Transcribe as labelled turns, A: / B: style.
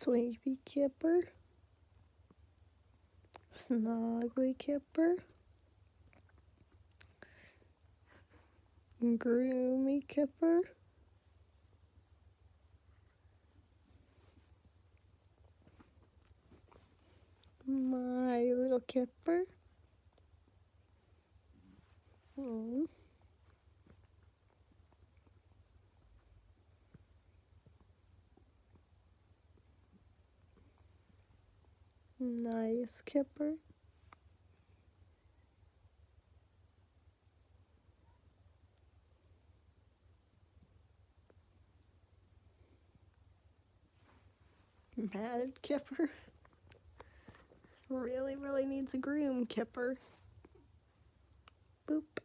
A: Sleepy Kipper, Snuggly Kipper, Groomy Kipper, My Little Kipper, Nice Kipper, Mad Kipper, really needs a groom Kipper. Boop.